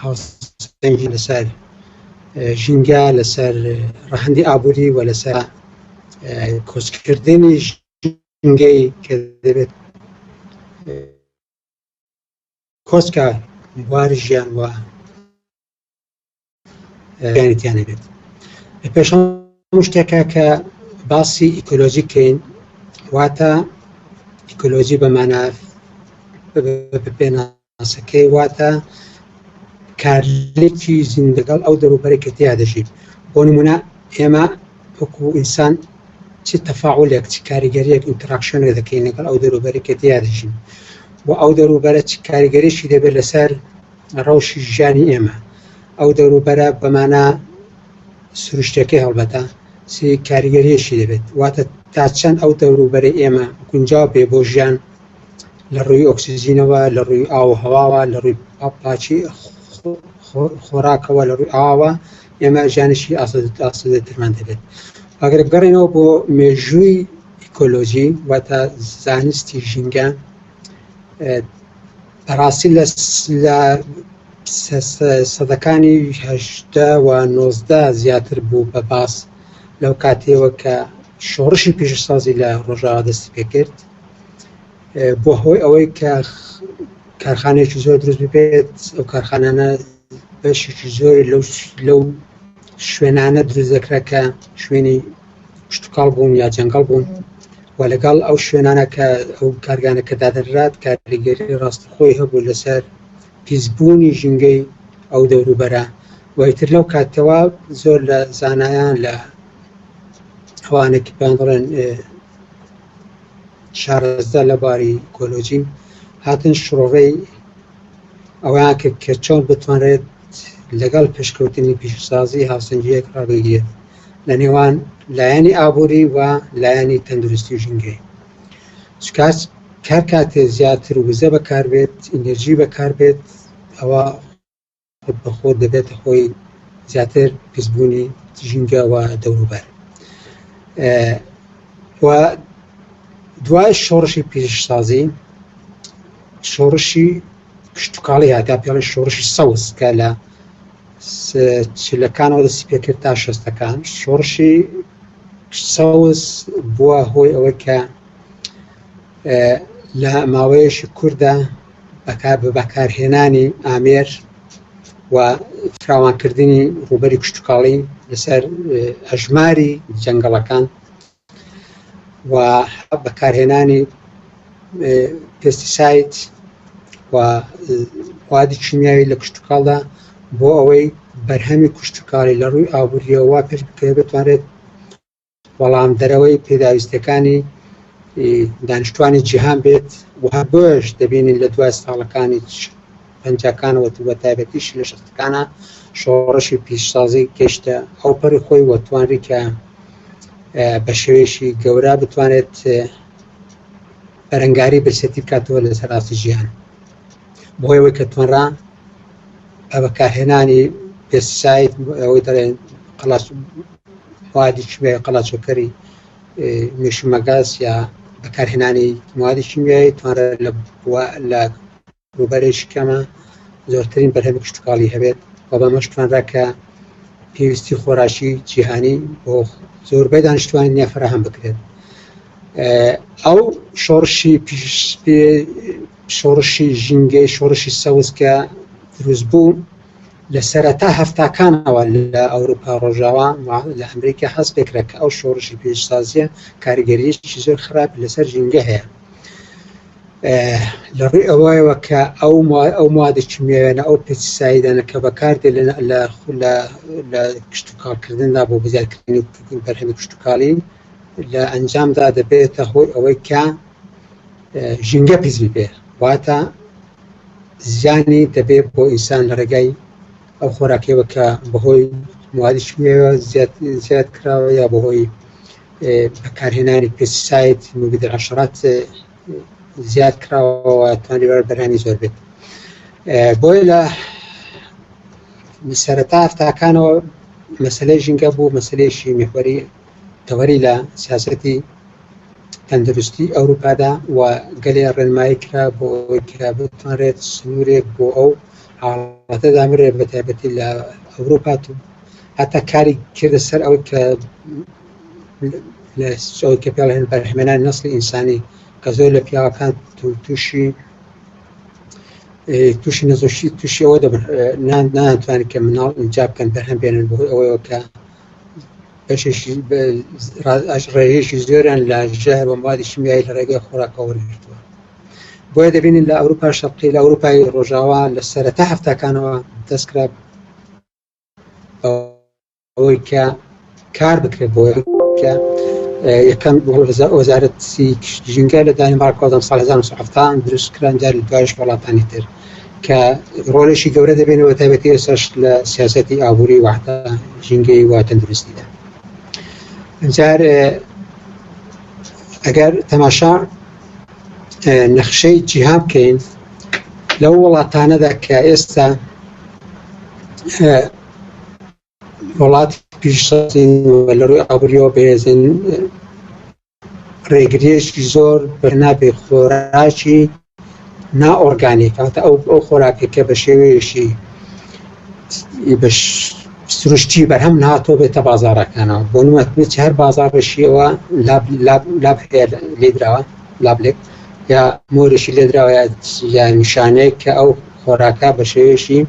هاوسنگی لەسەر ژینگە لەسەر ڕەهەندی ئابووری و لەسەر کۆچکردنی ژینگەی کە دەبێت کۆچکە بواری ژیان و ژیانیتیانە بێت. پێش هەموو شتێکە کە باسی ئیکۆلۆژی بکەین، واتە ئیکۆلۆژی بەمانە پێناسەکەی واتە کارلێکی زیندەگەڵ ئەو دەروبەرێک کە تیا دەژین. بۆ نمونە ئێمە وەکو ئینسان چی تەفاعولێک چی کاریگەریەک ئینتراکشنێک دەکەین لەگەڵ ئەو دەروبەرێک کە تیا دەژین و ئەو دەروبەرە چی کاریگەریشی دەبێت لەسەر ڕەوشی ژیانی ئێمە. ئەو دەروبەرە بەمانە سروشتەکەی هەڵبەتە چی کاریگەریەشی دەبێت، واتە تا چەند ئەو دەوروبەرەی ئێمە گونجاو بێ بۆ ژیان لە ڕووی ئۆکسیژینەوە، لە ڕووی ئاو و هەواوە، لە ڕووی پاچی خۆراکەوە، لە ڕووی ئاوە، ئێمە ژیانشی ئاسودەترمان دەبێت. ئەگەر بگەڕێنەوە بۆ مێژووی ئیکۆلۆژی واتە زانستی ژینگە، بەڕاستی لە سەدەکانی 18 و 19 زیاتر بوو بە باس لەو کاتێوە کە شۆڕشی پیشەسازی لە ڕۆژاوا دەستی پێکرد بۆ هۆی ئەوەی کە کارخانەیەکی زۆر دروست بێت. ئەو کارخانانە بەشێکی زۆری لەو شوێنانە دروست دەکرا کە شوێنی کشتتوکاڵ بوون یا جەنگەڵ بوون و لەگەڵ ئەو شوێنانە کە ئەو کارگانە کە دادەنرات کاریگەری ڕاستەخۆی هەبوو لەسەر پیسبوونی ژینگەی ئەو دەوروبەرە. وایتر لەو کاتەوە زۆر لە زانایان لە ئەوانێکی پێیان دەڵێن شارەزا لە باری ئیکۆلۆژی هاتن شڕۆڕەی ئەویان کە چۆن بتوانرێت لەگەڵ پێشکەوتنی پیشەسازی هاوسەنگیەک ڕاگەیەت لە نێوان لایەنی ئابووری و لایەنی تەندروستی و ژینگەی. چکات کار کاتێ زیاتر وزە بەکاربێت، ئینەرژی بەکاربێت، ئەوە خۆت بەخۆ دەبێتە خۆی زیاتر پیسبوونی ژینگە و دەوروبەر. و دوای شۆڕشی پیشەسازی شۆڕشی کشتتوکاڵی هاتا، پێڵێن شۆڕشی سەوز کە لە چلەکانەوە دەستی پێکرد تا شەستەکان. شۆڕشی سەوز بووە هۆی ئەوەی کە لە ماوەیەشی کووردا بەکارهێنانی ئامێر و فراوانکردنی ڕووبەری کشتتوکاڵی لەسەر هەژماری جەنگەڵەکان و بەکارهێنانی پێستیسایت و موادی کیمیاوی لە کشتتوکاڵدا بۆ ئەوەی بەرهەمی کشتتوکاڵی لە ڕووی ئابووریەوە پێش بکرێت بتوانێت وەڵام دەرەوەی پێداویستەکانی دانیشتوانی جیهان بێت. و بۆش دەبینین لە دوای ساڵەکانی 50کانەوە بە تایبەتیش لە 60کانە شۆڕشی پیشەسازی گەیشتە ئەو پەری خۆی وە توانری کە بە شێوەیەکی گەورە بتوانێت بەرەنگاری برسێتی بکاتەوە لەسەر ڕاستی ژیان، بۆ ئەوەی کە توانرا بەکارهێنانی پێستیسایت ئەوەی دەڵێن موادی کیمیایی قەڵاچۆکەری مێشومەگاز یا بەکارهێنانی موادی کیمیایی توانرا لە ڕووبەرێکی کەمە زۆرترین بەرهەمی کشتتوکاڵی هەبێت و بەمەش توانرا کە پێویستی خۆراشی جیهانی بۆ زۆربەی دانیشتوانی دنیا فراهم بکرێت. ئەو شۆڕشی ژینگەی شۆڕشی سەوز کە دروست بوو لە سەرەتا هەفتاکانەوە لە ئەوروپا ڕۆژاوا لە ئەمریکا هەست پێکرا کە ئەو شۆڕشی پیشەسازیە کاریگەریەکی زۆر خراپ لەسەر ژینگە هەیە، لە ڕووی ئەوەیەوە کە ئەو موادە کیمیاویانە ئەو پێستیسایدانە کە بەکاردێت لە کشتتوکاڵکردندا بۆ بزیادکردنی بەرهەمی کشتتوکاڵی لە ئەنجامدا دەبێتە هۆی ئەوەی کە ژینگە پیسبی بێ، واتە زیانی دەبێت بۆ ئینسان لە ڕێگای ئەو خۆراکیەوە کە بەهۆی موادی کیمیاویەوە زیاد کراوە یا بەهۆی بەکارهێنانی پێستیسایت مبید الحەشەرات زیاد کراوە توانی بەرهەمی زۆر بێت. بۆیە لە سەرەتا هەفتاکانەوە مەسەلەی ژینگە بوو مەسەلەیەکی میحوەری تەوەری لە سیاسەتی تەندروستی ئەوروپادا و گەلێ ڕێنمایی کرا بۆ ئەوەی کە بتوانرێت سنوورێک بۆ ئەو حاڵەتەدا مرێ بە تایبەتی لە ئەوروپا هەتا کاری کردە سەر ئەوەی کە ئەوەی کە پێڵێن بەرهەمێنانی نەسڵی ئینسانی کە زۆر لە پیاوەکان تووشی نەزۆشی تووشی ئەوە دەبن ناتوانێت کە مناڵ ئینجا بکەن بەرهەم بێنن بۆ ئەوەیەوە کە بەشێکی ڕێژێکی زۆریان لە ژەهر و موادی شیمیایی لە ڕێگەی خۆراکەوە وەرگرتووە. بۆیە دەبینین لە ئەوروپا شەرقی لە ئەوروپای ڕۆژاوا لە سەرەتا هەفتەکانەوە دەستکرا ئەوەی کە کار بکرێت بۆ کە یەکەم وەزارەتی ژینگە لە دانیمارکەوە ساڵ 1970 دروستکران جار لە دوایش وڵاتانی تر کە ڕۆڵێکی گەورە دەبێنەوە تایبەتی ئێستاش لە سیاسەتی ئابووری وحدە ژینگەی و تەندروستیدا. جار ئەگەر تەماشا نەخشەی جیهان بکەین لەو وڵاتانەدا کە ئێستا وڵاتی پیشسازین لە ڕووی ئابووریەوە بەهێزن ڕێگریەکی زۆر بەرنابێ خۆراکی نائۆرگانیک ئەو خۆراکێک کە بە شێوەیەشی بە سروشتی بەرهەم نهاتۆ بێتە بازاڕەکانەوە بۆ نمونە هەر بازاڕێشیەوە لاب لێدراوە لابلێک یا مۆرێکی لێدراوە یا نیشانەیە کە ئەو خۆراکە بە شێوەیەشی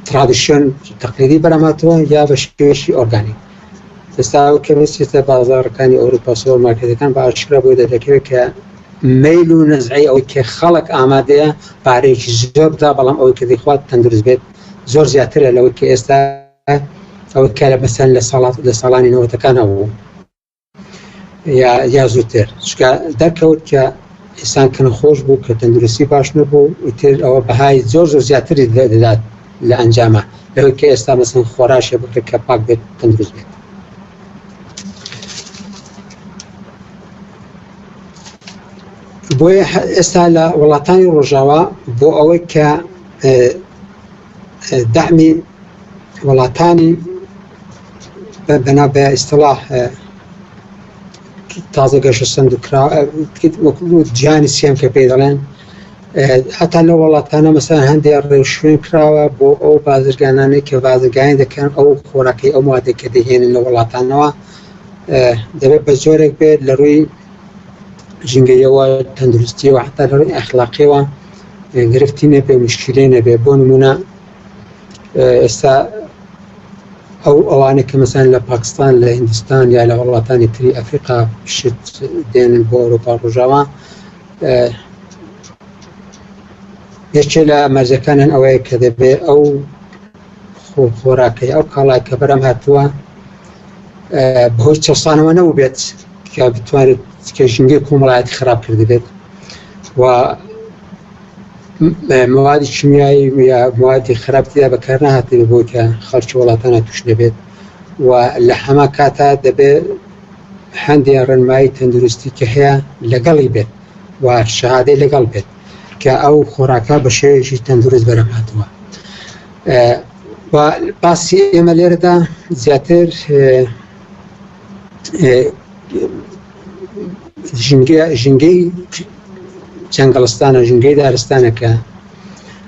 ترادیشن تقلیدی بەرهەماتەوە یا بە شێوەیەشی ئۆرگانیک. ئێستا ئەو کە بێتە بازاڕەکانی ئەوروپا سوپەرمارکێتەکان بە ئاشکرا بۆ دەکەوێت کە مەیل و نەزعی ئەوەی کە خەڵک ئامادەیە پارەیەکی زۆر بدا بەڵام ئەوەی کە دەیخوات تەندروست بێت زۆر زیاترە لەوەی کە ئێستا ئەوەی کە مەسەن لە ساڵانی 90ەکانە بوو یا زووتر چکە دەرکەوت کە ئینسان کە نەخۆش بوو کە تەندروستی باش نەبوو ئیتر ئەوە بەهای زۆر زیاتری دەدات لە ئەنجامە لەوەی کە ئێستا مەسەن خۆراشێ بکرێت کە پاک بێت تەندروست بێت. بۆیە ئێستا لە وڵاتانی ڕۆژاوا بۆ ئەوەی کە دەعمی وڵاتانی بەنا بە ئیستلاح تازە گەشە سندوکرا وەکو جیهانی سێم کە پێی دەڵێن هەتا لە وڵاتانە مەسەڵەن هەندێک ڕێوشوێن کراوە بۆ ئەو بازرگانانەی کە بازرگانی دەکەن ئەو خۆراکەی ئەو موادێک کە دەهێنن لە وڵاتانەوە دەبێت بە زۆرێک بێت لە ڕووی ژینگەیەوە تەندروستیەوە حتا لە ڕووی ئەخلاقیەوە گرفتی نەبێ مشکلەی نەبێ. بۆ نمونە ئێستا ئەوانێک کە مەسەڵەن لە پاکستان لە هیندستان یا لە وڵاتانی تری ئەفریقا پشت دێنن بۆ ئەوروپا ڕۆژاوا یەکێ لە مەرجەکانیان ئەوەیە کە دەبێت ئەو خۆراکەی ئەو کاڵای کە بەرەم هاتووە بەهۆی چەسانەوە نەبوو بێت کە بتوانێت کە ژینگەی کۆمەڵایەتی خراپ کرده بێت و موادی شیمیایی یا موادی خراپتیدا بەکار نهاتێت بۆ کە خەڵکی وڵاتانە توش نەبێت و لە هەمان کاتا دەبێت هەندێک ڕێنمایی تەندروستی کە هەیە لەگەڵی بێت و شەهادەی لەگەڵ بێت کە ئەو خۆراکە بە شێوەیەکی تەندروست بەرەم هاتووە. و باسی ئێمە لێرەدا زیاتر ژینگەی جەنگەڵستانە ژینگەی دارستانەکە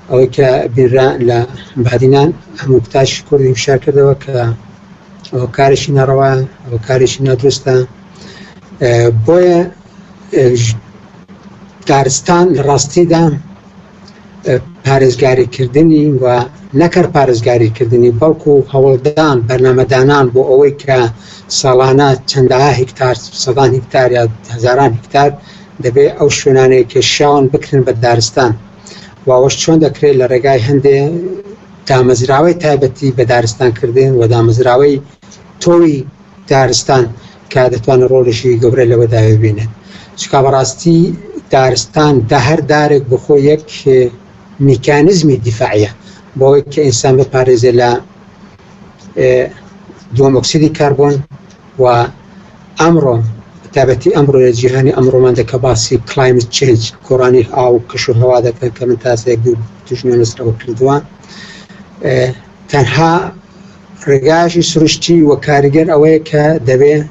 ئەوەی کە بیررا لە بادینان هەموو کتاشی کوردی فشار کردەوە کە ئەوە کارێکی ناڕەوایە ئەوە کارێکی نادروستە. بۆیە دارستان لە ڕاستیدا پارێزگاریکردنی و نەکەر پارێزگاریکردنی بەڵکو هەوڵدان بەرنامەدانان بۆ ئەوەی کە ساڵانە چەندەها هیکتار سەدان هیکتار یا هەزاران هیکتار دەبێت ئەو شوێنانەیە کە شاون بکرن بە دارستان و ئەوەش چۆن دەکرێت لە ڕێگای هەندێک دامەزراوەی تایبەتی بە دارستانکردن و دامەزراوەی تۆی دارستان کە دەتوانێت ڕۆڵێکی گەورە لەوەدا ببینێت. چکە بەڕاستی دارستان دا هەر دارێک بخۆ یەک میکانیزمی دیفاعیە بۆ ئەوەی کە ئینسان بپارێزێت لە دووەم ئۆکسیدی کاربۆن و ئەمڕۆ تایبەتی ئەمڕۆ لە جیهانی ئەمڕۆمان دەکە باسی کلایمت چێنج گۆڕانی ئاو و کەش و هەوا دەکەن کە من تاسەیەک دوو توژنە نووسرەوە کردووە. تەنها ڕێگایشی سروشتی و کاریگەر ئەوەیە کە دەبێت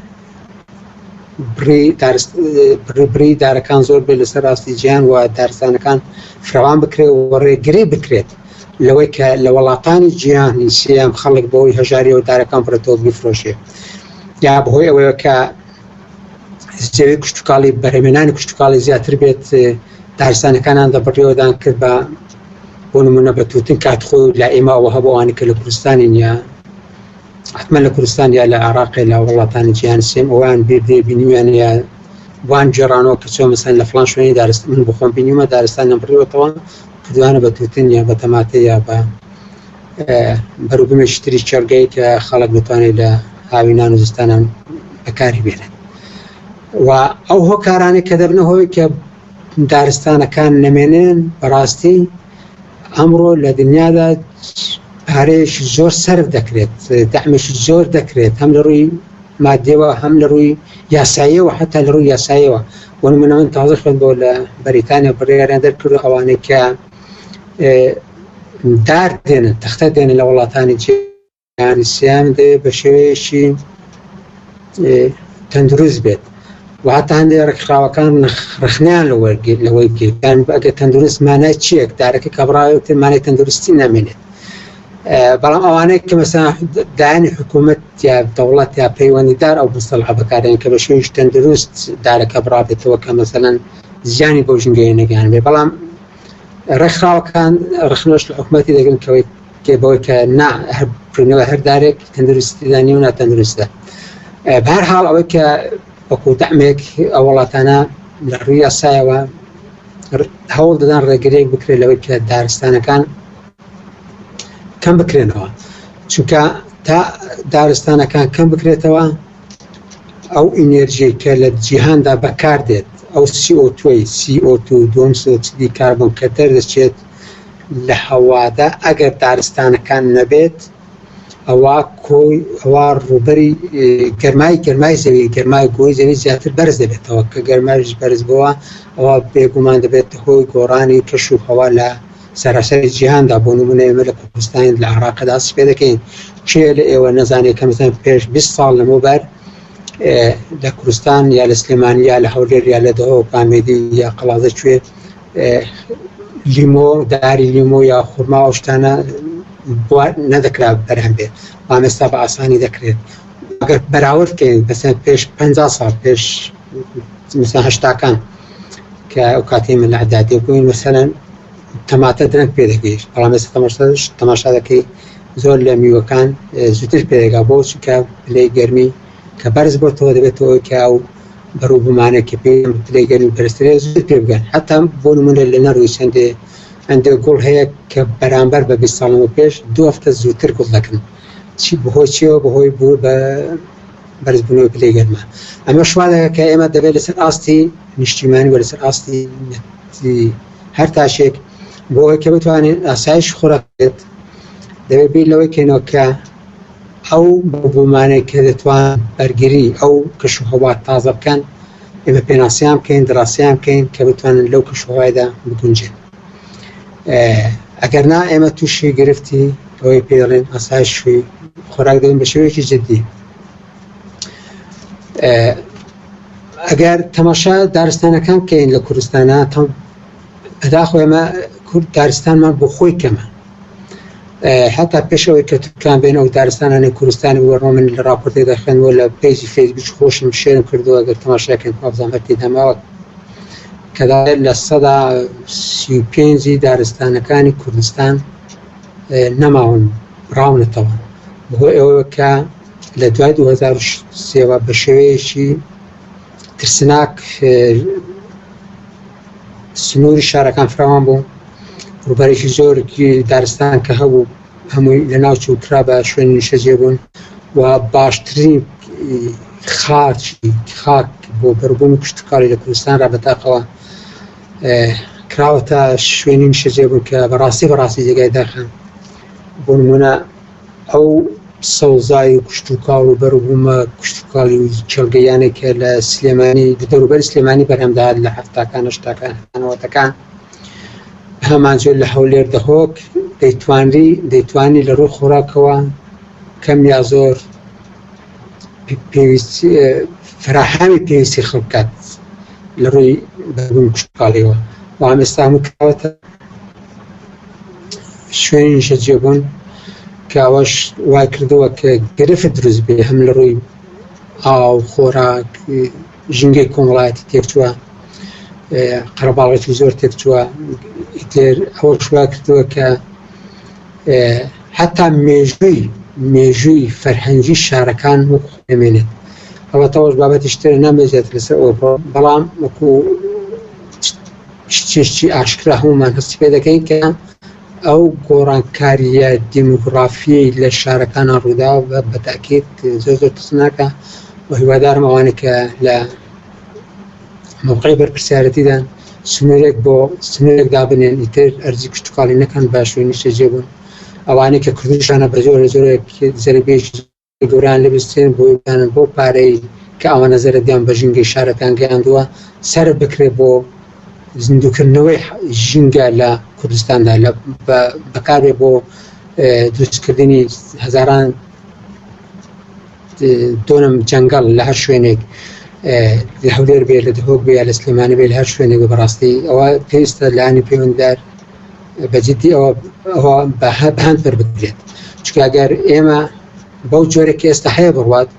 بڕی دارەکان زۆر بێت لەسەر ڕاستی جیهان و دارستانەکان فراوان بکرێت و ڕێگرێ بکرێت لەوەی کە لە وڵاتانی جیهانی سیام خەڵک بەوەی هەژاری و دارەکان بڕێتەوە بیفرۆشێ یا بەهۆی ئەوەیە کە زەوی کشتتوکاڵی بەرهەمێنانی کشتتوکاڵی زیاتر بێت دارستانەکانان دەبڕێەوەدان کرد بە بۆ نمونە بە تووتن کاتخۆی لا ئێمەوە هەبووانی کە لە کوردستانی یا حتمما لە کوردستان یا لە عێراقی لە وڵاتانی جیهان سێم ئەوان بیردێ بینیویان یا وان جێڕانەوە کە چۆن مەسەن لە فڵان شوێنی دارستان من بخۆم بینیومە دارستانیان بڕێوەتەوە کردوانە بە تووتن یا بە تەماتە یا بە بەروبمێکی تری چێرگەی کە خەڵک بتوانێت لە هاوینان و زستانان بەکاری بێنن و ئەو هۆکارانەی کە دەبنەوەی کە دارستانەکان نەمێنن بەڕاستی ئەمڕۆ لە دنیادا پارەیەکی زۆر سەرف دەکرێت دەعمێکی زۆر دەکرێت هەم لە ڕووی مادیەوە هەم لە ڕووی یاساییەوە حتا لە ڕووی یاساییەوە بۆ نمونە من تازە خوێن بۆ لە بەریتانیا بڕیاریان دەرکردو ئەوانەی کە دار دێنن تەختە دێنن لە وڵاتانی جیهانی سیام دەوێت بە شێوەیەکی تەندروست بێت و هەتا هەندێک ڕێکخراوەکان ڕخنیان لەوەی گیران ئەگە تەندروست مانای چییە دارەکە کە بڕاوێت مانای تەندروستی نامێنێت بەڵام ئەوانەیە کە مەسەڵەن دایانی حکوومەت یا دەوڵەت یا پەیوەندیدار ئەو مستەڵحە بەکارێن کە بە شێوەیەکی تەندروست دارەکە بڕابێتەوە کە مەسەڵەن زیانی بەو ژینگەیە نەگەیان بێ بەڵام ڕێکخراوەکان ڕخنەوەش لە حکوومەتی دەگەن بەوەی کە ناکردنەوە هەر دارێک تەندروستی دانی و ناتەندروستە بە هەر حاڵ ئەوەی کە وەکو دەعمێک ئەو وڵاتانە لە ڕووی یاسایەوە هەوڵ دەدان ڕێگرەیەک بکرێت لەوەی کە دارستانەکان کەم بکرێنەوە چونکە تا دارستانەکان کەم بکرێتەوە ئەو ئینێرژی کە لە جیهاندا بەکار دێت ئەو CO2 دوم سۆکسیدی کاربۆن کە دەردەچێت لە هەوادا ئەگەر دارستانەکان نەبێت ئەوە ڕوبەری گەرمای زەوی گەرمای گۆی زەوی زیاتر بەرز دەبێتەوە کە گەرمایش بەرز بووە ئەوە بێگومان دەبێت هۆی گۆڕانی کەش و هەوا لە سەراسەری جیهاندا بۆ نمونە ئێمە لە کوردستان لە عێراقدا پێ دەکەین کێ لە ئێوە نەزانێت کە مەسەڵەن پێش 20 ساڵ لەمەوبەر لە کوردستان یا لە سلێمانی یا لە هەولێر یا لە دەهۆ کامێدی یا قەڵازە کوێ لیمۆ داری لیمۆ یا خورما ئەو شتانە نەدەکرا بەرهەم بێت ئێستا بە ئاسانی دەکرێت ئەگەر بەراورد بکەین مەسەڵەن پێش 50 ساڵ پێش مەسەڵەن هەشتاکان کە ئەو کاتی من لە عەدادێ بووین مەسەڵەن تەماتە درەنگ پێ دەگەیشت بەڵام ئێستا تەماشا دەکەی زۆر لە میوەکان زووتر پێدەگا بۆ چونکە پلەی گەرمی کە بەرز بۆتەوە دەبێتەوە کە ئەو بەڕوو بمانێکی پێ پلەی گەرمی بەرزترێ زووتر پێ بگەن حتا بۆ نمونە لە نەڕووی هەندێک گوڵ هەیە کە بەرامبەر بە 20 ساڵەوە پێش 2 هەفتە زووتر گوڵ دەکەن بەهۆی چیەوە بەهۆی بوو بە بەرزبوونەوەی پلەی گەرمە ئەمە شوا دەکات کە ئێمە دەبێت لەسەر ئاستی نیشتیمانی و لەسەر ئاستی هەر تاشێک بۆ ئەوەی کە بتوانێت ئاسایش خۆراکێت دەبێت بیر لەوەی کەینەوە کە ئەو بوومانەی کە دەتوان بەرگری ئەو کەشوهەوا تازە بکەن ئێمە پێناسیان بکەین دڕاستیان بکەین کە بتوانن لەو کەشوهەوایدا بگونجێن ئەگەر نا ئێمە تووشی گرفتی ئەوەی پێڵێن ئاسایش شووی خۆراک دەبین بە شێوەیەکی جددی ئەگەر تەماشا دارستانەکان بکەین لە کوردستانە بەداخۆ ئێمە کورد دارستانمان بۆ خۆی کەمە حتا پێشەوەی کە تورکان بێنە و دارستانانی کوردستانی وەڕۆ من لە راپۆرتێک دەخوێنەوە لە پیجی فەیسبوک خۆشم شێرم کردووە ئەگەر تەماشاکەن وابزان هەرتی دەماوە کە لە 135 دارستانەکانی کوردستان نەماون ڕاونەتەوە بۆ ئەوە کە لە دوای 2003 بە شێوەیەکی ترسناک سنووری شارەکان فراوان بوو ڕووبەرێکی زۆرکی دارستان کە هەبوو هەمووی لە ناوچە و کرا بە شوێنی نیشەجێ بوون و باشترین خاک بۆ بەربوونی کشتتوکاڵی لە کوردستان ڕابەتاقەوە کراوەتە شوێنی نیشەجێ بوون کە بەڕاستی جێگای داخان بۆ نمونە ئەو سەوزای و کشتتوکاڵ و بەربوومە کشتتوکاڵی و چێلگەیانێک کە لە سلێمانی دەوروبەری سلێمانی بەرهەمداهات لە هەفتاکان هەشتاکانەوەتەکان هەمان جۆر لە هەولێر دەهۆک دەیتوانی لە ڕووی خۆراکەوە کەم یا زۆر فراهەمی پێویستی خەڵکات لە ڕووی بەربوونی کشتتوکاڵیەوە و ئێستا هەموو کراوەتە شوێنی شەجێبوون کە ئەوەش وای کردەوە کە گرفت دروست بێ هەم لە ڕووی ئاو خۆراک ژینگەی کۆمەڵایەتی تێکچووە قەرەباڵێکی زۆر تێکچووە ئیتر ئەوەش وای کردەوە کە حتا مێژووی فەرهەنگی شارەکان دەمێنێت ئەوەتەوەش بابەتی شتێرە نامێژێت لەسەر ئەوە بەڵام وەکو شتێکی ئاشکرا هەمومان هەستی پێ دەکەین کە ئەو گۆڕانکاریە دیموگرافیەی لە شارەکانە ڕوودا بە تاکید زۆر زۆر تسناکە و هیوادارم ئەوانە کە لە موقعی بەرپرسیارەتیدا سنوورێک دابنێن ئیتر ئەرزی کشتتوکاڵی نەکەن بە شوێنی شەجێبوون ئەوانەی کە کوردیشانە بە زۆرێک زەربێژی گەوران لەبستێن بۆی بانن بۆ پارەی کە ئەوانە زەرەدیان بە ژینگەی شارەکان گەیاندووە سەر بکرێت بۆ زیندووکردنەوەی ژینگە لە کوردستاندا بەکارێ بۆ دروستکردنی هەزاران دۆنم جەنگەڵ لە هەر شوێنێک لە هەولێر بێ لە دهۆک بێ لە سلێمانی بێ لە هەر شوێنێک بەڕاستی ئەوە پێویستە لانی پەیوەنددار بەجددی ئەوە بەهاند بەربگرێت چونکە ئەگەر ئێمە بەو جۆرێکی ئێستا هەیە بڕوات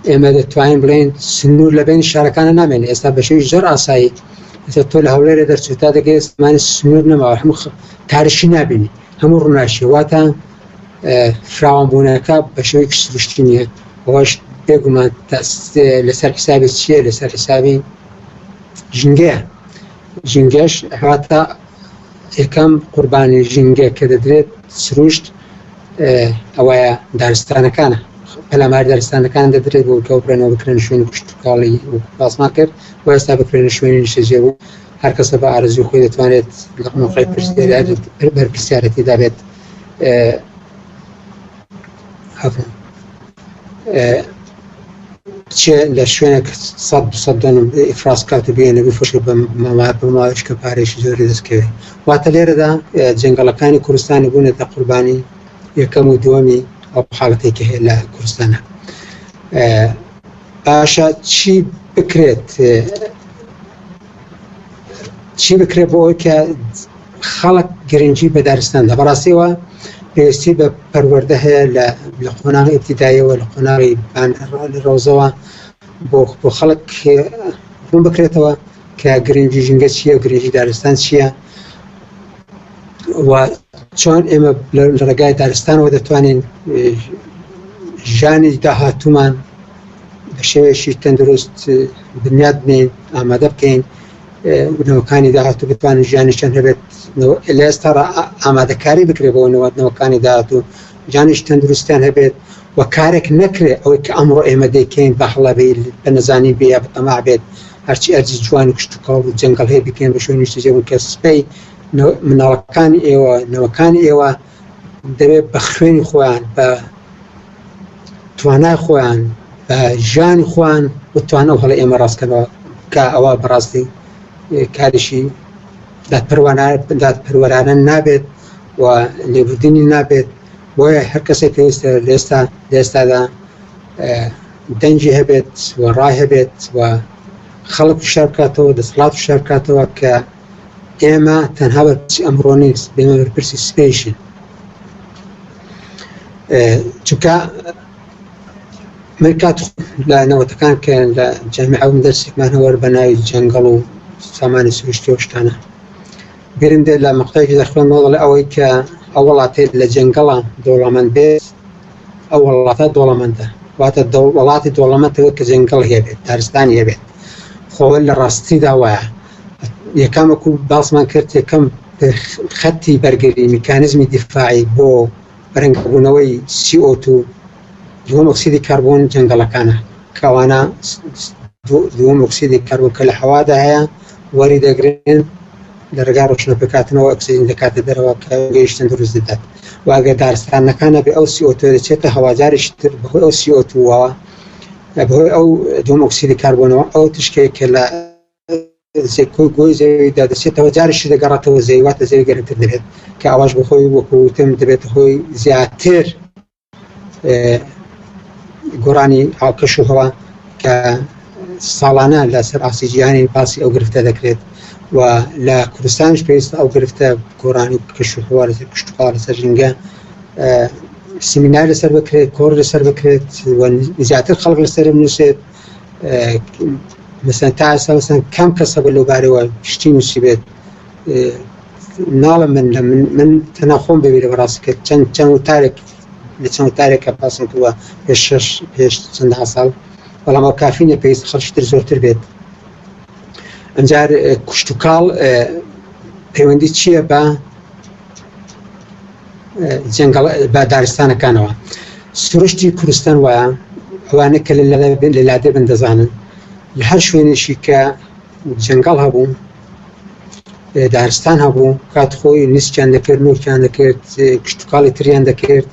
ئێمە دەتوانین بڵێن سنوور لە بینی شارەکانە نامێنێت ئێستا بە شێوی زۆر ئاسایی تۆ لە هەولێرە دەرچوو تا دەگەیت زمانی سنوور نەماوە هەموو کارشی نابینی هەموو ڕووناشی واتە فراوانبوونەکە بە شێوەیەکی سروشتی نییە ئەوەش بێگومان لەسەر حسابی چییە لەسەر حسابی ژینگەش هەواتە یەکەم قوربانی ژینگە کە دەدرێت سروشت ئەوەیە دارستانەکانە پەلاماری دارستانەکان دەدرێت بۆ کە بڕێنەوە بکرێن شوێنی کشتتوکاڵی باسمان کرد و ئێستا بکرێنە شوێنی نیشتەجێبوو هەر کەسە بە ئارەزوی خۆی دەتوانێت لە موقعی بەرپرسیارەتیدا بێت بچێ لە شوێنێک 100 دۆنم ئیفراز کات و بێنە بفرشێ بە ماوەیەش کە پارێکی زۆری دەستکەوێت واتە لێرەدا جەنگەڵەکانی کوردستانی بوونێتە قوربانی یەکەم و دووەمی ئەو حاڵەتێکی هەیە لە کوردستانە باشە چی بکرێت بۆ ئەوەی کە خەڵک گرنگی بە دارستاندا بەڕاستیەوە پێویستی بە پەروەردە هەیە لە قۆناغی ئیبتیداییەوە لە قۆناغی ڕۆزەوە بۆ خەڵک ڕوون بکرێتەوە کە گرنگی ژینگە چییە و گرنگی دارستان چییە و چۆن ئێمە لە ڕێگای دارستانەوە دەتوانین ژیانی داهاتوومان بە شێوەیەکی تەندروست بنیاد بنین ئامادە بکەین نەوەکانی داهاتوو بتوانین ژیانیشان هەبێت لە ئێستا ئامادەکاری بکرێت بۆ نەوەکانی داهاتوو ژیانیش تەندروستیان هەبێت و کارێک نەکرێت ئەوەی کە ئەمڕۆ ئێمە دەیکەین بە هەڵەبێ بە نەزانی بێ یا بەتەماع بێت هەرچی ئەرزی جوان و کشتتوکاڵ و جەنگەڵ هەیە بکەین بە شوێنی نیشتەجێبوون کە سبەی مناڵەکانی ئێوە نەوەکانی ئێوە دەبێت بە خوێنی خۆیان بە توانای خۆیان بە ژیانی خۆیان بتوانە هەڵە ئێمە ڕاستکەنەوە کە ئەوە بەڕاستی کاریشی دادپەروەرانە نابێت و لێبوردنی نابێت بۆیە هەر کەسێک پێویستە لە ئێستادا دەنجی هەبێت و ڕای هەبێت و خەڵک شار بکاتەوە دەسەڵات شار بکاتەوە کە ئێمە تەنها بەرپرسی ئەمڕۆ نیست بێمە بەرپرسی سبەیشین چونکە من کات لە نەوەتەکان کە لە جامیعە و دەرسێکمان هەوەر بە ناوی جەنگەڵ و سامانی سروشتی و شتانە بیرم دێت لە مەقطەیەکی دەخوێنەوە لە ئەوەی کە ئەو وڵاتێ لە جەنگەڵە دەوڵەمەند بێت ئەو وڵاتە دۆڵەمەندە واتە وڵاتی دۆڵەمەندەوە کە جەنگەڵ هەبێت دارستانی هەبێت خۆ لە ڕاستیدا وایە یەکەمەکو باسمان کرد یەکەم خەتی بەرگری میکانیزمی دیفاعی بۆ بەرەنگبوونەوەی CO2 دووەم ئۆکسیدی کاربۆن جەنگەڵەکانە کەوانە دووەم ئۆکسیدی کاربۆن کە لە هەوادا هەیە وەری دەگرێن لە ڕێگای ڕۆشنەپێکاتنەوە ئۆکسیجین دەکاتە دەرەوە کە گەیشتن دروست دەدات و ئەگەر دارستانەکانە بێ ئەو CO2 دەچێتە هەواجارێکی تر بەهۆی ئەو CO2ەوە بەهۆی ئەو دووەم ئۆکسیدی کاربۆنەوە ئەو تشکێک کە لە گۆی زەویدا دەچێتەوە جارێکی دەگەڕێتەوە زەوی واتە زەوی گەرمتر دەبێت کە ئەوەش بەخۆی وەکوتم دەبێت هۆی زیاتر گۆڕانی ئاوکەش و هەوا کە ساڵانە لەسەر ئاسیجیانی باسی ئەو گرفتە دەکرێت و لە کوردستانش پێویستە ئەو گرفتە گۆڕانی کەشوهەوا لەسەر کشتوکاڵ لەسەر ژینگە سیمینار لەسەر بکرێت، کۆڕ لەسەر بکرێت و زیاتر خەڵک لەسەر بنووسێت. مثلا تا ئێستا مثلا کەم کەسە لەو بارەوە پشتی نووسی بێت. ناڵم من تەنها خۆم ببیرە بەڕاستی کە چەند وتارێک لە چەند وتارێکە پاسم کردووە پێش چەندها ساڵ، بەڵام ئەو کافی نییە، پێویستە خەڵکیتر زۆرتر بێت. ئەمجار کشتوکاڵ پەیوەندی چییە بە دارستانەکانەوە؟ سروشتی کوردستان وایە ئەوانە کە لە لادێ بن دەزانن لە هەر شوێنێکی کە جەنگەڵ هەبوو، دارستان هەبوو، کات خۆی نیسکیان دەکرد، نورکیان دەکرد، کشتوکاڵی تریان دەکرد،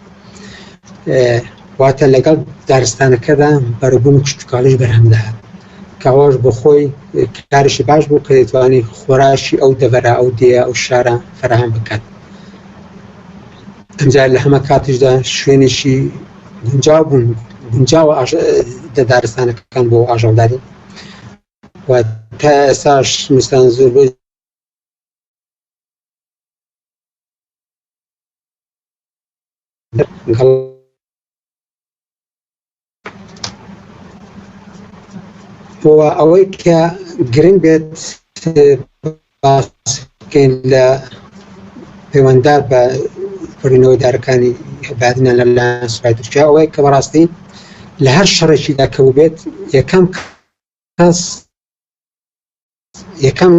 واتە لەگەڵ دارستانەکەدا بەرەبوون کشتوکاڵیش بەرهەمدەهات، کەواش بۆ خۆی کارشی باش بوو کە دەتوانێت خۆراشی ئەو دەڤەرە ئەو دێە ئەو شارە فەرهەم بکات. ئەمجار لە هەمە کاتیشدا شوێنێکی گونجاو بوون، گونجاوە دارستانەکان بۆ ئاژەڵداری و تا ئێستاش مستان زۆر بۆ ئەوەی کە گرنگ بێت باسکەین لە پەیوەنددار بە کڕینەوەی دارەکانی بادنە لەلایەن سوپای تورکیا، ئەوەی کە بەڕاستی لە هەر شەڕێکیدا کەوت بێت یەکەم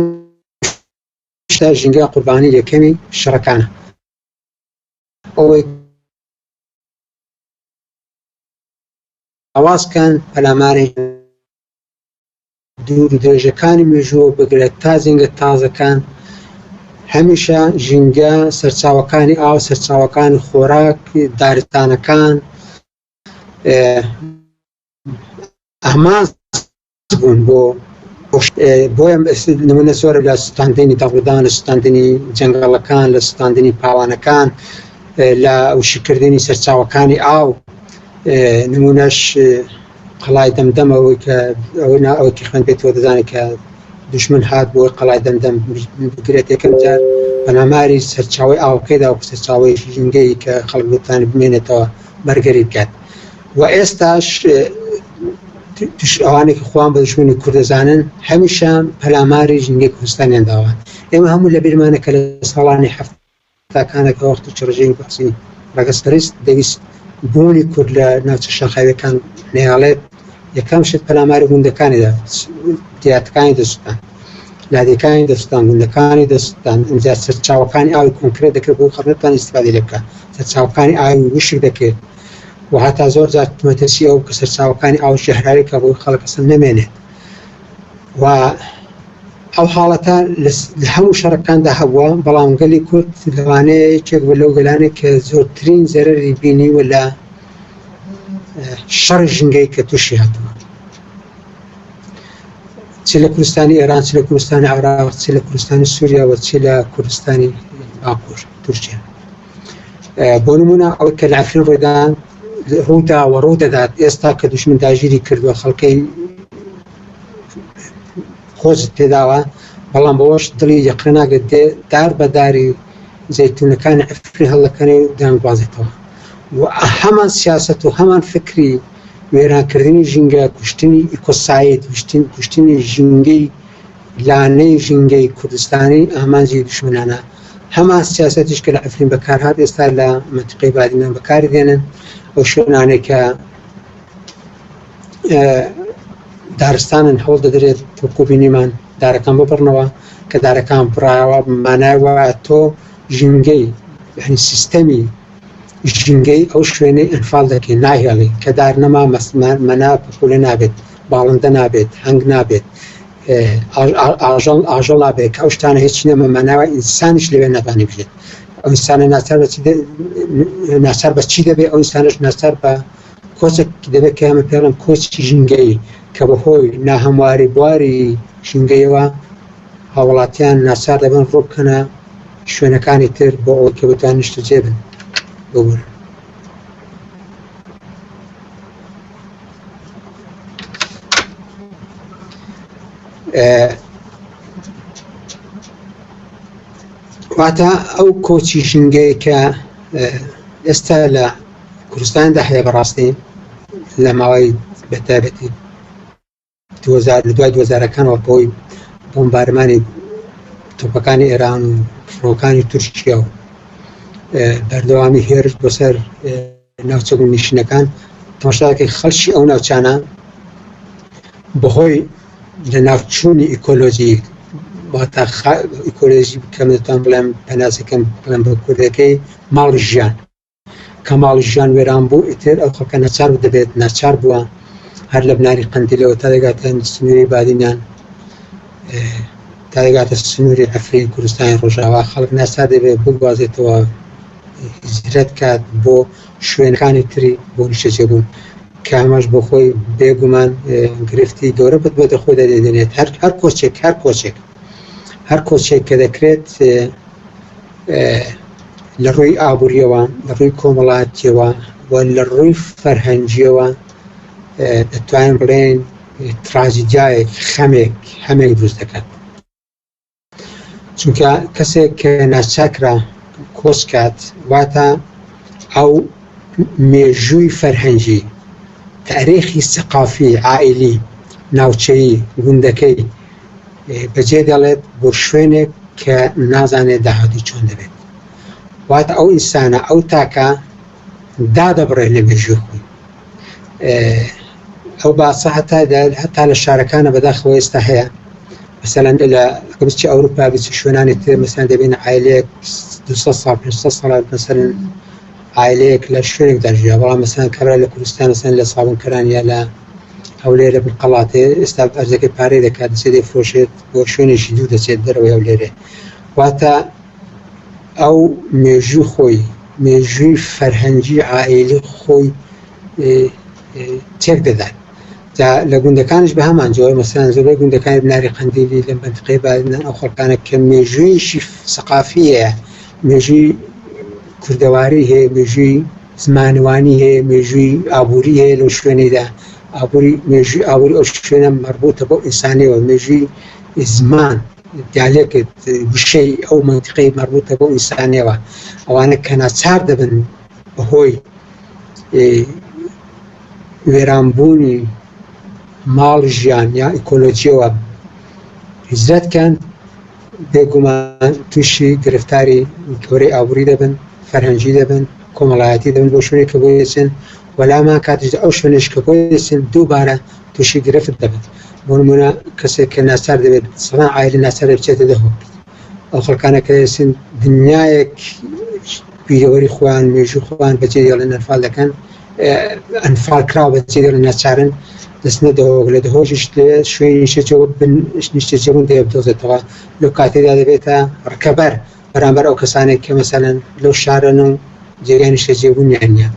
شتا ژینگە قوربانی یەکەمی شەڕەکانە. ئەوەی ئاوازکان پەلاماری دوور و درێژەکانی مێژووە بگرێت تا زینگە تازەکان، هەمیشە ژینگە سەرچاوەکانی ئاو، سەرچاوەکانی خۆراک، دارستانەکان ئەماس بوون بۆیە نمونە زۆرە لە سوتاندنی دەوڵەدان، لە سوتاندنی جەنگەڵەکان، لە سوتاندنی پاوانەکان، لە وشکردنی سەرچاوەکانی ئاو. نمونەش قەڵای دەمدەم ئەوەی کە ئەوەی خوێن بێتەوە دەزانێت کە دوژمن هات بۆ قەڵای دەمدەم بگرێت یەکەم جار بەناماری سەرچاوی ئاوەکەیدا و سەرچاوی ژینگەی کە خەڵک بتوانێت بمێنێتەوە بەرگەری بکات. و ئێستاش ئەوانێک خوان بە دژمنی کوورد دەزانن هەمیشە پەلاماری ژینگەی کوردستانیان داوە. ئێمە هەموو لە بیرمانە کە لە ساڵانی هەفتاکانەکە وەختی چڕژەی بەخسی ڕەگەزپەرست دەویست بوونی کورد لە ناوچە شاخاویەکان نێهاڵێت، یەکەم شت پەلاماری گوندەکانیدا، دیاتەکانی دەسووتان، لادێکانی دەسووتان، گوندەکانی دەسووتان، ئەمجار سەرچاوەکانی ئاوی کۆنکرێت دەکرێت بۆ خەڵک نەتوانێت ئیستیفادە لێ بکات، سەرچاوەکانی ئاوی وشک دەکرێت و هەتا زۆر جار مەترسی ئەو کە سەرچاوەکانی ئاو شەهراری کە بۆی خەڵک ئەسڵ نەمێنێت. و ئەو حاڵەتە لە هەموو شەڕەکاندا هەبووە، بەڵام گەلی کورد لەوانەیە یەکێک بە لەو گەلانێک کە زۆرترین زەرەری بینیوە لە شەڕی ژینگەی کە تووشی هاتووە، چ لە کوردستانی ئێران، چ لە کوردستانی عێراق، چ لە کوردستانی سووریا و چ لە کوردستانی باکوور تورکیا. بۆ نمونە ئەوەی کە لە عەفرین ڕوودا و ڕوو دەدات ئێستا کە دوژمن داگیری کردووە، خەڵکەی خۆزت پێداوە، بەڵام بەوەش دڵی یەقین ناگرێت دار بە داری زەیتونەکانی عەفرین هەڵدەکەنێ و دەیانگوازێتەوە. و هەمان سیاسەت و هەمان فکری وێرانکردنی ژینگە، کوشتنی ئیکۆسایت، کوشتنی ژینگەی لانەی ژینگەی کوردستانی ئامانجی دوژمنانە، هەمان سیاسەتیش کە لە عەفرین بەکارهات ئێستا لە منتیقەی بادنان بەکاری دێنن. ئەو شوێنانێک کە دارستانن هەوڵ دەدرێت وەکو بینیمان دارەکان ببڕنەوە، کە دارەکان بڕایەوە مانایوە تۆ ژینگەی یعنی سیستەمی ژینگەی ئەو شوێنەی ئەنفاڵ دەکەی، ناهێڵی کە دار نەما مەنا پەکوولە نابێت، باڵندە نابێت، هەنگ نابێت، ئاژەڵ نابێت، کە ئەو شتانە هیچ نەمە ماناوە ئینسانیش لەوێ ناتوانێت بژێت. ئەو ئینسانە ناچار بە چی دەبێت؟ ئەو ئینسانش ناچار بە کۆچێک دەبێت کە ئەمە پێڵم کۆچی ژینگەی کە بەهۆی ناهەمواری بواری ژینگەیەوە هاوڵاتیان ناچار دەبن ڕوو بکەنە شوێنەکانی تر بۆ ئەوەی کە بتوانن نیشتەجێ بن. ببوورن. واتە ئەو کۆچی ژینگەی کە ئێستا لە کوردستاندا هەیە بەڕاستی لە ماوەی بەتایبەتی دوای 2000ەکانەوە بۆی بۆمبارمانی تۆپەکانی ئێران و فڕۆکانی تورکیا و بەردەوامی هێرش بەسەر ناوچە و نیشتینەکان تەماشاکەی خەڵکی ئەو ناوچانە بەهۆی لە ناوچوونی ئیکۆلۆژی واتە ئیکۆلۆژی بکەم دەتوان بڵێم پەناسەکەم بڵێم بە کوردەکەی ماڵی ژیان کە ماڵی ژیان وێران بوو ئیتر ئەو خەڵکە ناچار دەبێت ناچار بووە هەر لە بناری قەندیلەوە تا دەگاتە سنووری بادینیان تا دەگاتە سنووری ئەفرین کوردستانی ڕۆژاوا خەڵک ناچار دەبێت بگوازێتەوە هیجرەت کات بۆ شوێنەکانی تری بۆ نیشتەجێبوون کە ئەمەش بۆ خۆی بێگومان گرفتی گەورە بەدە خۆی دەدێنێت هەر کۆچێک کە دەکرێت لە ڕووی ئابووریەوە لە ڕووی کۆمەڵایەتیەوە و لە ڕووی فەرهەنگیەوە دەتوانین بڵێن تراژیدیایەک هەمێک دروست دەکات چونکە کەسێک کە ناچاکرا کۆچ کات واتە ئەو مێژووی فەرهەنگی تاریخی سەقافی عائیلی ناوچەیی گوندەکەی بەجێ دەڵێت بۆ شوێنێک کە نازانێت داهاتی چۆن دەبێت واتە ئەو ئینسانە ئەو تاکە دادەبڕێت لە مێژووی خۆی ئەو باسە هەتا لە شارەکانە بەداخەوە ئێستا هەیە مەسەلەن لە بچی ئەوروپا بچی شوێنانی تر مەسەلەن دەبێنە عایلەیەک 200 ساڵ 500 ساڵات مەسەلەن عایلەیەک لە شوێنێکدا ژیا بەڵام مەسەلەن کەڕای لە کوردستان مەسەلەن لە سابونکەران یا لە هەولێرە بنقەڵاتێ ئێستا ئەرزەکەی پارەی دەکات دەچێت دەیفرۆشێت بۆ شوێنێکی دوو دەچێت دەرەوەی هەولێرێ واتە ئەو مێژووی خۆی مێژووی فەرهەنگی عائیلی خۆی تێک دەدات لە گوندەکانش بە هەمان جۆرە مەسەلەن زۆربەی گوندەکانی بناری قەندیلی لە منتقەی بادینان ئەو خەڵکانە کە مێژوویشی سەقافی هەیە مێژووی کوردەواری هەیە مێژووی زمانوانی هەیە مێژووی ئابووری هەیە لەو شوێنەیدا مێژووی ئابووری ئەو شوێنە مربوطە بۆ ئینسانیەوە مێژووی زمان دیالێکت وشەی ئەو منتقەی مربوطە بۆ ئینسانیەوە ئەوانە کە ناچار دەبن بەهۆی وێرانبوونی ماڵ ژیان یا ئیکۆلۆجیەوە هیجرەتکەن بێگومان تووشی گرفتاری گەورەی ئابووری دەبن فەرهەنگی دەبن کۆمەڵایەتی دەبن بۆ شوێنێک کە بۆ دەچن وەلامان کاتیشدا ئەو شوێنێش کە بۆ دەچن دووبارە تووشی گرفت دەبن بۆ نمونە کەسێک کە ناچار دەبێت سەڵان عایلی ناچار بچێتە دەهۆ ئەو خەڵکانە کە دەچن دنیایەک بیرەوەری خۆیان مێژووی خۆیان بەجێ دێڵێن ئەنفال دەکەن ئەنفال کراوە بەجێ دێڵێن ناچارن دەستنە دەهۆ لە دەهۆشیش شوێنی نیشتەجێبوون دەبدۆزێتەوە لەو کاتێدا دەبێتە ڕکەبەر بەرامبەر ئەو کەسانێک کە مەسەلەن لەو شارەن و جێگای نیشتەجێبوونیان نییە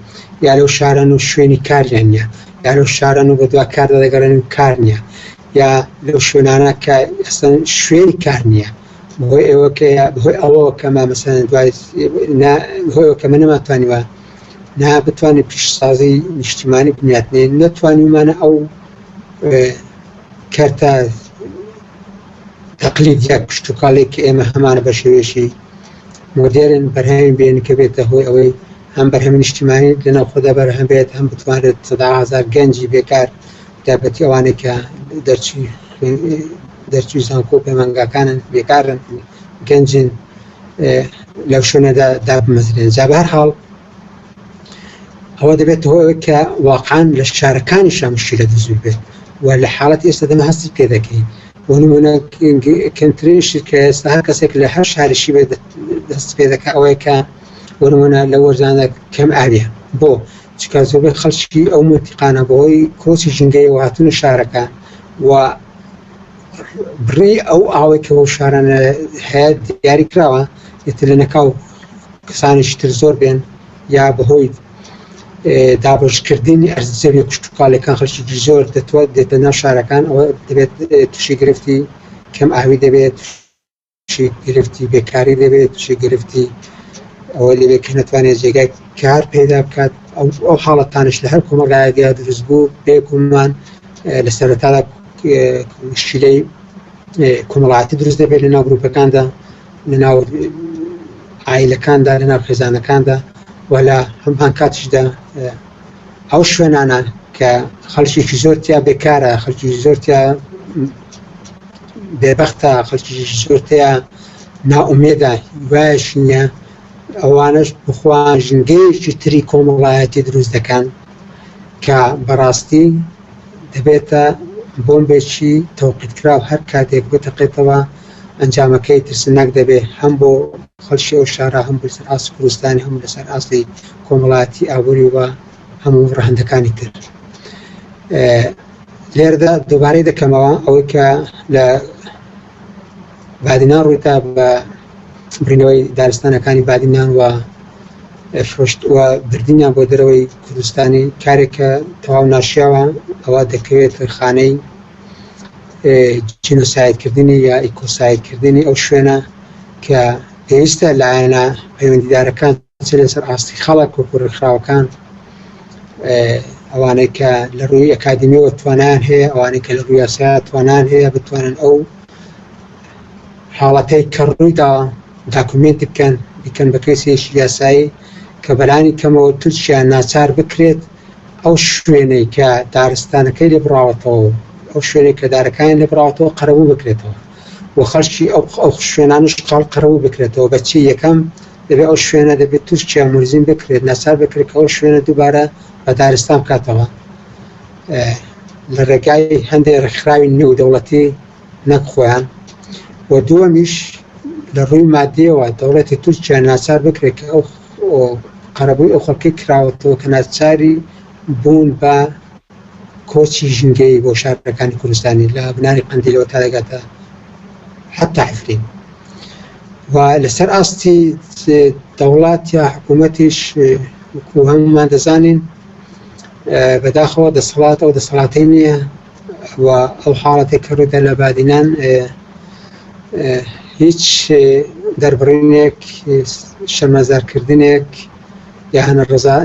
یا لەو شارەن و شوێنی کاریان نییە یا لەو شارەن و بەدوا کاردا دەگەڕێن و کار نییە یا لەو شوێنانە کە ئەسڵەن شوێنی کار نییە بەهۆی ئەوەوە کەمە مەسەلەن دوای بەهۆیەوە کەمە نەماتوانیوە بتوانێت پیشسازی نیشتیمانی بنیاتنێ نەتوانیمانە ئەو کەرتە تەقلیدیە پشتوکاڵێک کە ئێمە هەمانە بە شێوێشی مۆدێرن بەرهەمی بێن کە بێتە هۆی ئەوەی هەم بەرهەمی نیشتیمانی لەناو خۆدا بەرهەم بێت هەم بتوانێت 10,000 گەنجی بێکار دابەتی ئەوانێک کە دەرچوی زانکۆ پەیمانگاکانن بێکارن گەنجن لەو شوێنەدا دابمەزرێن جا بە هەر حاڵ ئەوە دەبێت هۆی کە واقعان لە شارەکانیشە مشکلە دەزوی بێت و لە حاڵەت ئێستا دەمە هەستی پێ دەکەین بۆ نمونە کەمترینشی کە ئێستا هەر کەسێک لە هەر شارێکی بێت دەست پێ دەکە ئەوەیە کە بۆ نمونە لە وەرزانە کەم ئاویە بۆ چکە زۆربەی خەڵکی ئەو منتیقانە بەهۆی کۆچی ژینگەیەوە هاتوونە شارەکە و بڕی ئەو ئاوەی کە ئەو شارانە هەیە دیاری کراوە ئێتر لە نەکاو کەسانێکی تر زۆر بێن یا بەهۆی دابشکردنی ئەرزەوی کشتتوکالەکان خەڵکی زۆر دەتوانێت دێتە ناو شارەکان ئەوە دەبێت تووشی گرفتی کەم ئاوی دەبێت تووشی گرفتی بێکاری دەبێت تووشی گرفتی ئەوە لەوێت کە نەتوانێت جێگای کار پێدا بکات ئەو حاڵەتانش لە هەر کۆمەڵایەکدا دروست بوو بێگومان لە سەرەتادا مشکلەی کۆمەڵایەتی دروست دەبێت لەناو گروپەکاندا، لەناو عائیلەکاندا، لەناو خێزانەکاندا، و لە هەمان کاتیشدا ئەو شوێنانە کە خەڵکیێکی زۆر تیا بێکارە، خەڵکی زۆر تیا بێبەختە، خەڵکی زۆر تیا ناومێدە، وایەشی نییە، ئەوانش بخوان ژنگەیەکی تری کۆمەڵایەتی دروست دەکەن کە بەڕاستی دەبێتە بۆمبێکی تەوقیتکراو هەر کاتێک بتەقێتەوە ئەنجامەکەی ترسناک دەبێت هەم بۆ خەڵکی ئەو شارە، هەم بۆ لەسەر ئاستی کوردستانی، هەم لەسەر ئاستی کۆمەڵایەتی ئابووری و هەموو ڕەهەندەکانی تر. لێرەدا دووبارەی دەکەمەوە ئەوەی کە لە بادینان ڕوویدا بە برینەوەی دارستانەکانی بادینان و فرۆشت و بردینیان بۆ دەرەوەی کوردستانی، کارێکە تەواو ناشیاوە، ئەوە دەکەوێت خانەی جینۆسایدکردنی یا ئیکۆسایدکردنی ئەو شوێنە کە پێویستە لایەنە پەیوەندیدارەکان چ لەسەر ئاستی خەڵک و کوڕخراوەکان، ئەوانەی کە لە ڕووی ئەکادمیەوە توانیان هەیە، ئەوانەی کە لە ڕووی یاسا توانیان هەیە، بتوانن ئەو حاڵەتەی کە ڕوویدا داکومنت بکەن بە کەسێکی یاسایی کە بەلانی کەمەوە تووشیان ناچار بکرێت ئەو شوێنەی کە دارستانەکەی لێ بڕاوەتەوە، ئەو شوێنەی کە دارەکانی لێ بڕاوەتەوە قەرەبوو بکرێتەوە و خەڵکی ئەو شوێنانش قەرەبوو بکرێتەوە. بەچی یەکەم دەبێت ئەو شوێنە دەبێت تووشیان مورزین بکرێت، ناچار بکرێت کە ئەو شوێنە دووبارە بە دارستان بکاتەوە لە ڕێگای هەندێک ڕێکخراوی نێودەوڵەتی نەک خۆیان. و دووەمیش لە ڕووی مادیەوە دەوڵەتی تورکیان ناچار بکرێت کە ئەو قەرەبووی ئەو خەڵکی کراوەتەوە کە ناچاری بوون بە کۆچی ژینگەی بۆ شارەکانی کوردستانی لە بناری قەندیلەوە تا دەگاتە حتا عفرین. و لەسەر ئاستی دەوڵات یا حکوومەتیش وەکو هەمومان دەزانین بەداخەوە دەسەڵات ئەو دەسەڵاتەی نییە و ئەو حاڵەتێک کە ڕوویدا لە بادینان هیچ دەربڕینێک، شەرمەزارکردنێک یا هەنە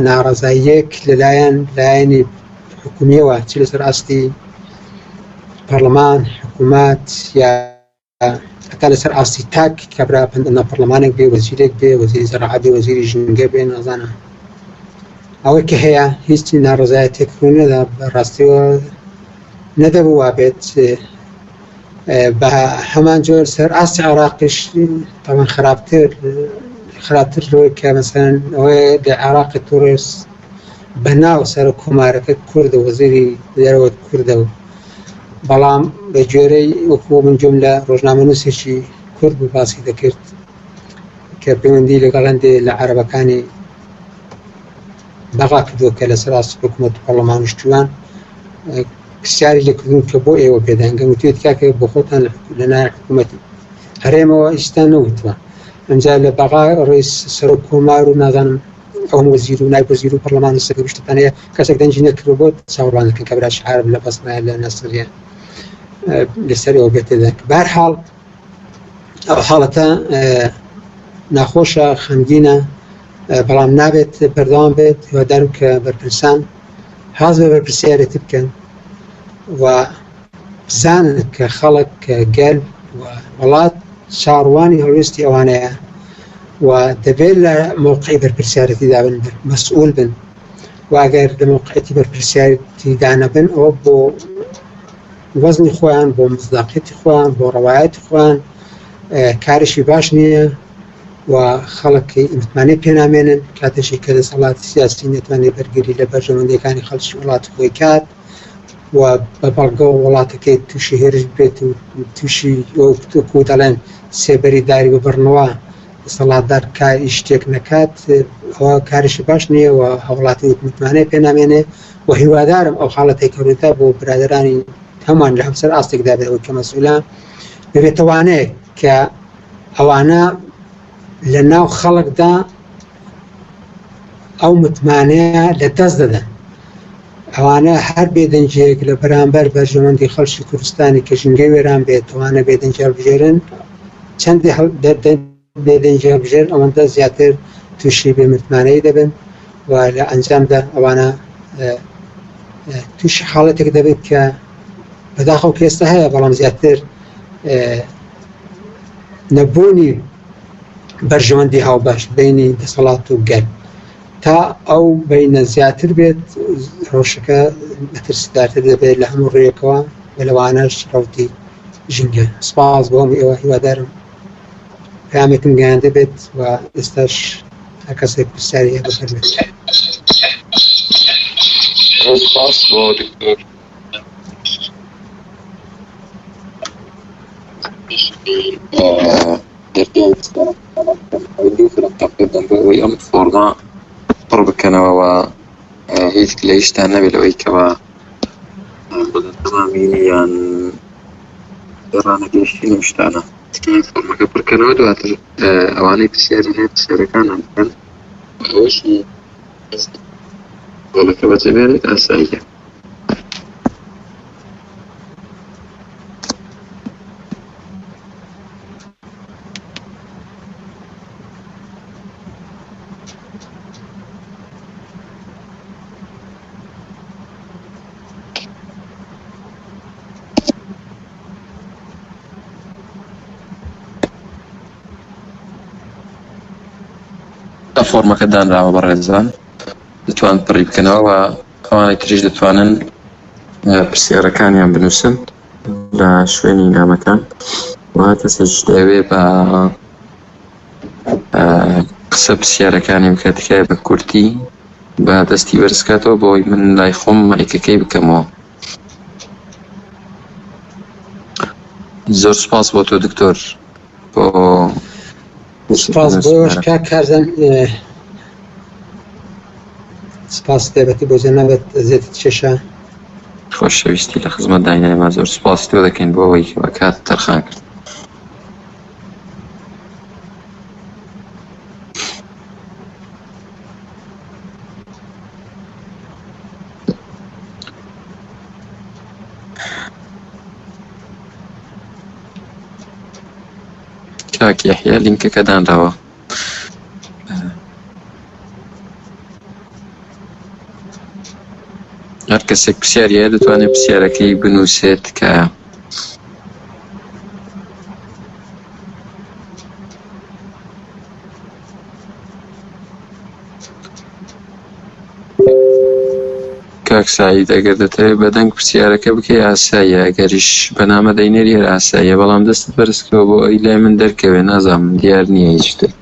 ناڕەزاییەک لەلایەنی حکومیەوە چ لەسەر ئاستی پەرلەمان، حکوومەت یا حتا لەسەر ئاستی تاک کە برا پەنجە پەرلەمانێک بێ، وەزیرێک بێ، وەزیری زەراعە بێ، وەزیری ژینگە بێ، نازانم ئەوەی کە هەیە هیچ ناڕەزایەتێک نەدا بەڕاستیەوە نەدەبوو وابێت. بە هەمان جۆر سەر ئاستی عێراقیش تاوان خراپتر لەوەی کە مەسەڵەن ئەوەی لە عێراقی تووڕێس بەناو سەر کۆمارەکە کوردە، وەزیری دەرەوە کوردە و بەڵام بە گوێرەی وەکو من جملە ڕۆژنامەنووسێکی کورد بوو باسی دەکرد کە پەیوەندی لەگەڵ هەندێک لە عەرەبەکانی بەغا کردووە کە لەسەر ئاستی حکوومەت و پەرلەمانیشتووان پرسیاری لێکردوون کە بۆ ئێوە پێدەنگەم وتێت کاکە بۆ خۆتان لەنایە حکوومەتی هەرێمەوە ئیشتان نەوتوە. ئەمجا لە بەغا ڕێز سەرۆک کۆمار و نازانم ئەو وەزیر و نایب وەزیر و پەرلەمانی سەر گەشتتان هەیە کەسێک دەنجی نەکردووە بۆ چاوەڕوان دەکەن کە برا شعار لە بەسمایە لە نەسریە لەسەرەوە بێت تێدەن. بەهەرحاڵ ئەو حاڵەتە ناخۆشە، خەمگینە، بەڵام نابێت بەردەوام بێت. هیوادارم کە بەرپرسان حاز بە بەرپرسیارەتی بکەن و بزانن کە خەڵک گەل و وڵات چاڕوانی هەڵوێستی ئەوانەیە و دەبێت لە مۆقعی بەرپرسیارەتیدا بن، مەسئول بن و ئەگەر لە مۆقعەتی بەرپرسیارەتیدا نەبن ئەوە بۆ وەزنی خۆیان، بۆ مصداقیەتی خۆیان، بۆ ڕەوایەتی خۆیان کارێکی باش نییە و خەڵکی متمانەی پێنامێنن کاتێکی کە دەسەڵاتی سیاسی نەتوانێت بەرگری لە بەرژەوەندەکانی خەڵکی وڵاتی خۆی کات و بە بەڵگە وڵاتەکەی تووشی هێرش بێت و تووشی وەکو دەڵێن سێبەریداری ببڕنەوە دەسەڵاتدار کاری شتێک نەکات، ئەوە کارێکی باش نییە و هەوڵاتی متمانەی پێنامێنێ و هیوادارم ئەو حاڵەتێک کە ڕوویدا بۆ برادەرانی هەمان لە هەمسەر ئاستێکدا بێت کە مەسئولان ببێتەوانەیە کە ئەوانە لە ناو خەڵکدا ئەو متمانەیە لە دەست دەدەن. ئەوانە هەر بێدەنجێک لە بەرامبەر بەرژەوەندی خەڵکی کوردستانی کە ژینگەی وێران بێت ئەوانە بێدەنج هەڵبژێرن، چەندی بێدەنج هەڵبژێرن ئەوەندە زیاتر تووشی بێمتمانەی دەبن و لە ئەنجامدا ئەوانە تووشی حاڵەتێک دەبێت کە بەداخەو ئێستا هەیە بەڵام زیاتر نەبوونی بەرژەوەندی هاوبەش بینی دەسەڵات و گەل تا ئەو بینە زیاتر بێت ڕۆژەکە مەترسیدارتر دەبێت لە هەموو ڕێیەکەوە و لەوانەش ڕەوتی ژینگە. سپاس بۆم ئێوە، هیوادارم پامێکم گەیاندە بێت و ئێستاش هەر کەسێک پرسیاری هەیە بفەرمێت. سپاس بۆ دکتۆر. دەمبەوەی ئەم فۆرما پڕ بکەنەوە و هیچ لە هیچتان نەبێت لەوەی کەەوە تەمامینی یان ڕانەگەشتی لەم شتانە فۆرمەکە پڕکەنەوە دواتر ئەوانەی پرسیاری هەیە پرسیارەکانیان بکەن ئەوەشی گۆڵەکە بەجێبێنێت ئاساییە. فۆرمەکە دانراوە بە ڕێزان دەتوان پڕی بکەنەوە و ئەوانەی تریش دەتوانن پرسیارەکانیان بنووسن لە شوێنی نامەکان و کەسێک دەوێت بە قسە پرسیارەکانی بکات تکایە بە کورتی بە دەستی بەرزکاتەوە بۆی من لای خۆم مایکەکەی بکەمەوە. زۆر سپاس بۆ تۆ دکتۆر بۆ سپاس بۆش کارزان سپاس تێبەتی بۆ جەنابەت زێتی چێشە خۆشەویستی لە خزمەت داینەما زۆر سپاس تۆ دەکەین بۆ ئەوەی کە کات تەرخان کرد. کاک یەحیا لینکەکە دانراوە. هەر کەسێک پرسیاری هەیە دەتوانێت پرسیارەکەی بنووسێت کە کاک سعید ئەگەر دەتەوێت بەدەنگ پرسیارەکە بکەی ئاساییە، ئەگەریش بەنامە دەینەری هەر ئاساییە، بەڵام دەستت بەرزکەوە بۆ ئەی لای من دەرکەوێ نازانم دیار نییە هیچ شتێک.